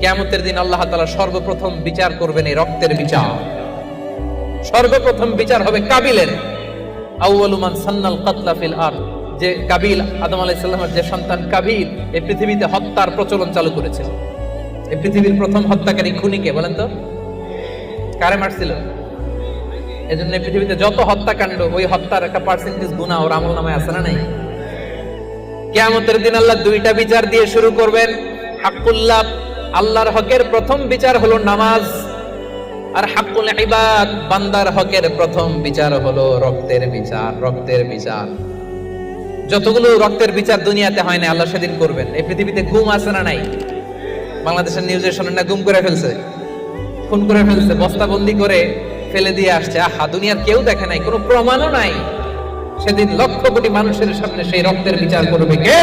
কিয়ামতের দিন আল্লাহ তাআলা সর্বপ্রথম বিচার করবেন এই রক্তের বিচার। সর্বপ্রথম বিচার হবে কাবিলের। আউয়ালু মান সান্নাল কাতলা ফিল আরদ, যে কাবিল আদম আলাইহিস সালামের যে সন্তান কাবিল এই পৃথিবীতে হত্যার প্রচলন চালু করেছিল। এই পৃথিবীর প্রথম হত্যাকারী খুনিকে বলেন তো, কারে মারছিল? এজন্য পৃথিবীতে যত হত্যাকাণ্ড, ওই হত্যার একটা পার্সেন্টেজ গুনাহ ওর আমলনামায় আছে না নাই? কিয়ামতের দিন আল্লাহ দুইটা বিচার দিয়ে শুরু করবেন। হাক্কুল্লাহ, আল্লাহর হকের প্রথম বিচার হলো নামাজ, আর হাক্কুল ইবাদ, বান্দার হকের প্রথম বিচার হলো রক্তের বিচার। রক্তের বিচার, যতগুলো রক্তের বিচার দুনিয়াতে হয় না, আল্লাহ সেদিন করবেন। এই পৃথিবীতে ঘুম আছে না নাই? বাংলাদেশের নিউজে শোনেন না, গুম করে ফেলছে, খুন করে ফেলছে, বস্তাবন্দি করে ফেলে দিয়ে আসছে। আহা, দুনিয়ার কেউ দেখে নাই, কোনো প্রমাণও নাই। সেদিন লক্ষ কোটি মানুষের সামনে সেই রক্তের বিচার করবে কে?